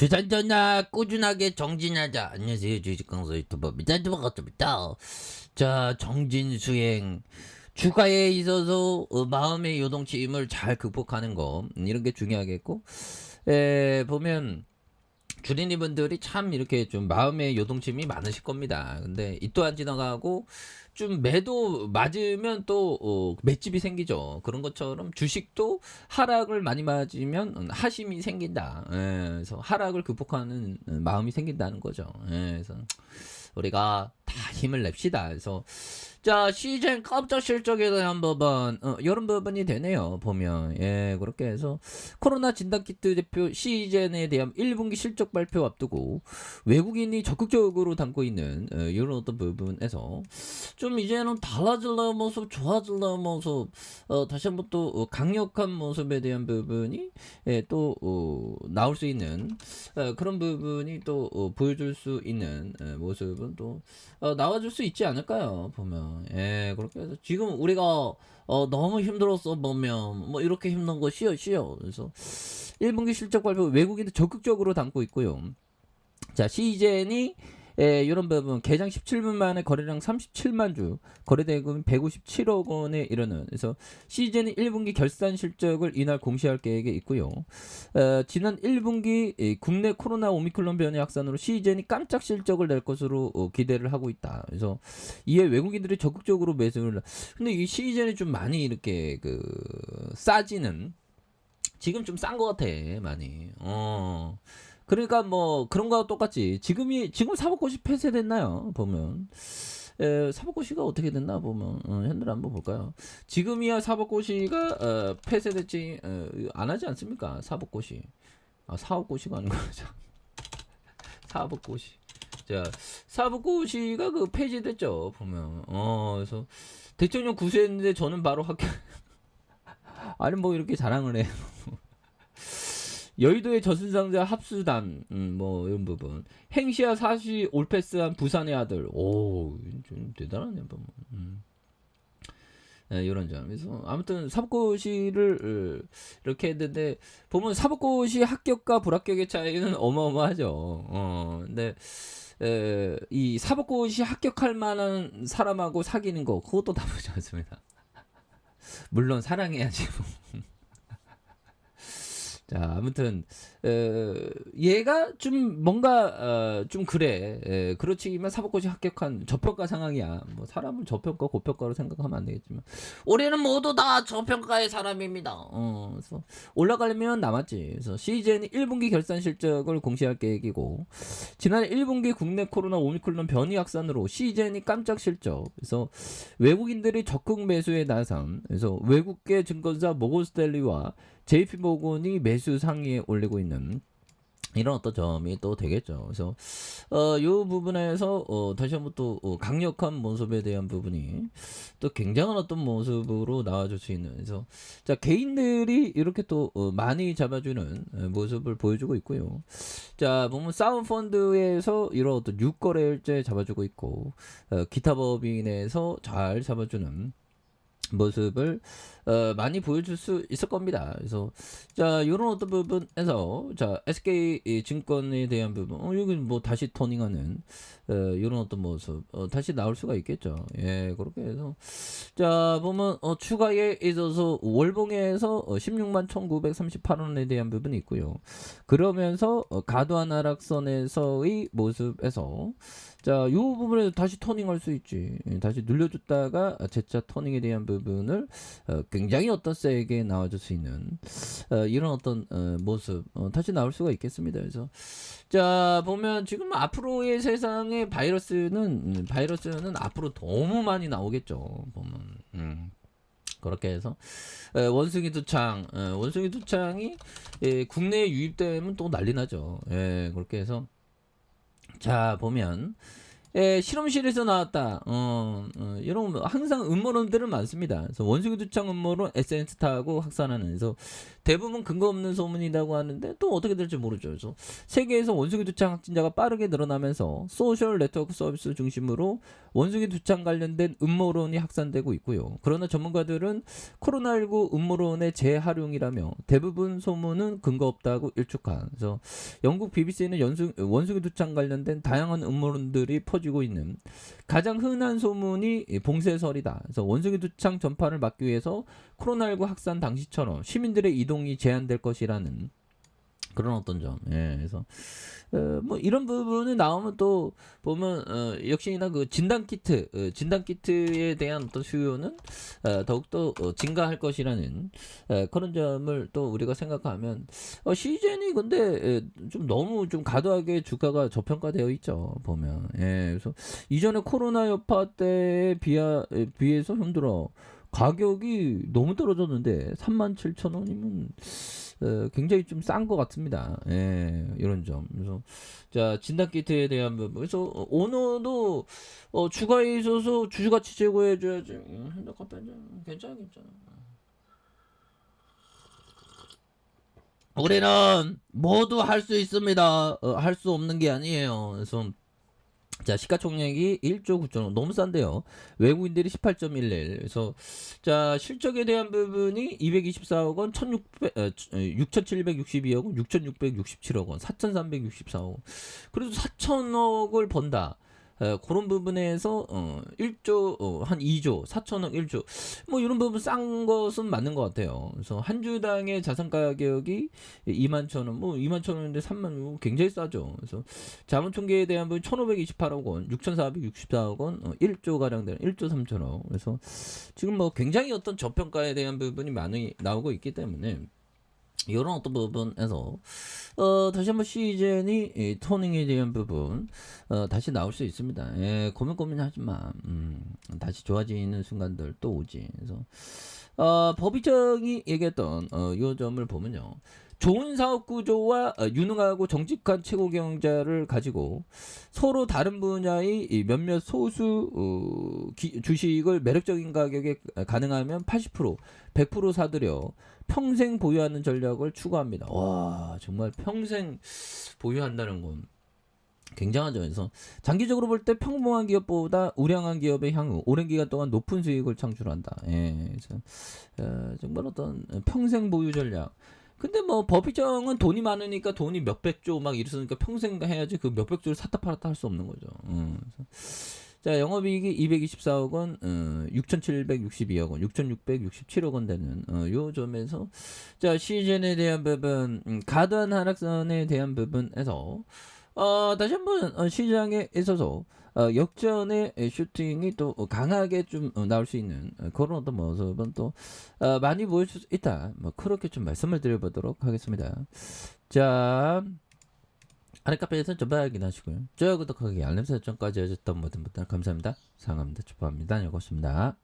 주산전나 꾸준하게 정진하자. 안녕하세요, 주식강사 유튜버 미단주버 같습니다. 자, 정진수행 주가에 있어서 마음의 요동침을 잘 극복하는 거, 이런 게 중요하겠고, 보면 주린이분들이 참 이렇게 좀 마음의 요동침이 많으실 겁니다. 근데 이 또한 지나가고 좀 매도 맞으면 또 맷집이 생기죠. 그런 것처럼 주식도 하락을 많이 맞으면 하심이 생긴다. 그래서 하락을 극복하는 마음이 생긴다는 거죠. 그래서 우리가 다 힘을 냅시다. 그래서 자, 시즌 깜짝 실적에 대한 부분, 이런 부분이 되네요. 보면 그렇게 해서 코로나 진단키트 대표 시즌에 대한 1분기 실적 발표 앞두고 외국인이 적극적으로 담고 있는 이런 어떤 부분에서 좀 이제는 달라질러 모습, 좋아질러 모습, 다시 한번 또 강력한 모습에 대한 부분이 또 나올 수 있는 그런 부분이 또 보여줄 수 있는 모습은 또 나와줄 수 있지 않을까요? 보면 그렇게 해서 지금 우리가 너무 힘들었어 보면 뭐 이렇게 힘든 거 쉬어. 그래서 1분기 실적 발표 외국인도 적극적으로 담고 있고요. 자, 시젠이 이런 부분 개장 17분 만에 거래량 37만 주, 거래대금 157억 원에 이르는. 그래서 시즌이 1분기 결산 실적을 이날 공시할 계획에 있고요. 지난 1분기 국내 코로나 오미크론 변이 확산으로 시즌이 깜짝 실적을 낼 것으로 기대를 하고 있다. 그래서 이에 외국인들이 적극적으로 매수를. 근데 이 시즌이 좀 많이 이렇게 싸지는, 지금 좀 싼 것 같아 많이. 그러니까 뭐 그런 거와 똑같지. 지금 사법고시 폐쇄됐나요? 보면 사법고시가 어떻게 됐나 보면 현들 한번 볼까요? 지금이야 사법고시가 폐쇄됐지 안 하지 않습니까? 사법고시. 사법고시가 아닌 거죠. 사법고시. 자, 사법고시가 폐지됐죠. 보면 그래서 대통령 구수했는데 저는 바로 학교 아니 뭐 이렇게 자랑을 해. 여의도의 저승상자 합수단 뭐 이런 부분, 행시와 사시 올패스한 부산의 아들, 좀 대단하네 보면. 이런 점. 그래서 아무튼 사법고시를 이렇게 했는데 보면 사법고시 합격과 불합격의 차이는 어마어마하죠. 근데 이 사법고시 합격할 만한 사람하고 사귀는 거 그것도 나쁘지 않습니다. 물론 사랑해야지. 자, 아무튼 얘가 좀 뭔가 좀 그래. 그렇지만 사법고시 합격한 저평가 상황이야. 뭐 사람을 저평가 고평가로 생각하면 안 되겠지만 우리는 모두 다 저평가의 사람입니다. 그래서 올라가려면 남았지. 그래서 시즌이 1분기 결산 실적을 공시할 계획이고, 지난해 1분기 국내 코로나 오미크론 변이 확산으로 시즌이 깜짝 실적. 그래서 외국인들이 적극 매수에 나선. 그래서 외국계 증권사 모건스탠리와 JP모건이 매수 상위에 올리고 있는 이런 어떤 점이 또 되겠죠. 그래서 이 부분에서 다시 한번 또 강력한 모습에 대한 부분이 또 굉장한 어떤 모습으로 나와줄 수 있는. 그래서 자, 개인들이 이렇게 또 많이 잡아주는 모습을 보여주고 있고요. 자, 보면 사운펀드에서 이런 어떤 6거래일제 잡아주고 있고, 기타 법인에서 잘 잡아주는 모습을 많이 보여줄 수 있을 겁니다. 그래서 자, 이런 어떤 부분에서 자, SK 증권에 대한 부분, 여기 뭐 다시 터닝하는 이런 어떤 모습 다시 나올 수가 있겠죠. 그렇게 해서 자, 보면 추가에 있어서 월봉에서 16만 1938원에 대한 부분이 있고요. 그러면서 과도한 하락선에서의 모습에서 자, 이 부분에 다시 터닝할 수 있지. 다시 눌려줬다가 재차 터닝에 대한 부분을 굉장히 어떤 세게 나와줄 수 있는 이런 어떤 모습 다시 나올 수가 있겠습니다. 그래서 자, 보면 지금 앞으로의 세상에 바이러스는 앞으로 너무 많이 나오겠죠. 보면 그렇게 해서 원숭이 두창이 국내에 유입되면 또 난리 나죠. 그렇게 해서 자, 보면 실험실에서 나왔다. 이런 항상 음모론들은 많습니다. 그래서 원숭이 두창 음모론 SNS 타고 확산하는. 그래서 대부분 근거 없는 소문이라고 하는데 또 어떻게 될지 모르죠. 그래서 세계에서 원숭이 두창 확진자가 빠르게 늘어나면서 소셜 네트워크 서비스 중심으로 원숭이 두창 관련된 음모론이 확산되고 있고요. 그러나 전문가들은 코로나19 음모론의 재활용이라며 대부분 소문은 근거 없다고 일축한. 그래서 영국 BBC는 원숭이 두창 관련된 다양한 음모론들이 퍼지고 있는 가장 흔한 소문이 봉쇄설이다. 그래서 원숭이 두창 전파를 막기 위해서 코로나19 확산 당시처럼 시민들의 이동이 제한될 것이라는 그런 어떤 점. 예, 그래서 뭐 이런 부분이 나오면 또 보면 역시나 그 진단 키트에 대한 어떤 수요는 더욱더 증가할 것이라는 그런 점을 또 우리가 생각하면 시즌이 근데 좀 너무 좀 과도하게 주가가 저평가되어 있죠 보면. 예, 그래서 이전에 코로나 여파 때에 비해서 힘들어. 가격이 너무 떨어졌는데 37,000원이면 굉장히 좀 싼 것 같습니다. 예, 이런 점. 그래서 자 진단 키트에 대한 부분. 그래서 오너도 주가에 있어서 주주가치 제고해줘야지. 괜찮아. 우리는 모두 할 수 있습니다. 할 수 없는 게 아니에요. 그래서 자 시가총액이 1조 9천억 너무 싼데요. 외국인들이 18.11. 그래서 자 실적에 대한 부분이 224억 원, 6,762억 원, 6,667억 원, 4,364억 원. 그래도 4천억을 번다. 그런 부분에서 1조 한 2조 4천억 1조 뭐 이런 부분 싼 것은 맞는 것 같아요. 그래서 한 주당의 자산 가격이 2만 천원 뭐 2만 천원인데 3만 원 굉장히 싸죠. 그래서 자본 총계에 대한 부분 1,528억 원, 6,464억 원, 1조 가량 되는 1조 3천억. 그래서 지금 뭐 굉장히 어떤 저평가에 대한 부분이 많이 나오고 있기 때문에 이런 어떤 부분에서 다시 한번 시즌이 토닝에 대한 부분 다시 나올 수 있습니다. 예, 고민하지 마. 다시 좋아지는 순간들 또 오지. 그래서 법의정이 얘기했던 요 점을 보면요. 좋은 사업 구조와 유능하고 정직한 최고 경자를 가지고 서로 다른 분야의 몇몇 소수 주식을 매력적인 가격에 가능하면 80%, 100% 사들여 평생 보유하는 전략을 추구합니다. 와 정말 평생 보유한다는 건 굉장하죠. 그래서 장기적으로 볼 때 평범한 기업보다 우량한 기업의 향후 오랜 기간 동안 높은 수익을 창출한다. 예, 그래서 정말 어떤 평생 보유 전략. 근데 뭐 법의정은 돈이 많으니까 돈이 몇백조 막 이랬으니까 평생 해야지 그 몇백조를 샀다 팔았다 할 수 없는 거죠. 그래서 자 영업이익이 224억 원, 6,762억 원, 6,667억 원 되는 요 점에서 자 시즌에 대한 부분, 과도한 하락선에 대한 부분에서 다시 한번 시장에 있어서 역전의 슈팅이 또 강하게 좀 나올 수 있는 그런 어떤 모습은 또 많이 보일 수 있다. 뭐 그렇게 좀 말씀을 드려보도록 하겠습니다. 자 아래 카페에서 전부 확인하시고요. 좋아요 구독하기 알림 설정까지 해줬던 모든 분들 감사합니다. 사랑합니다. 축복합니다. 여기습니다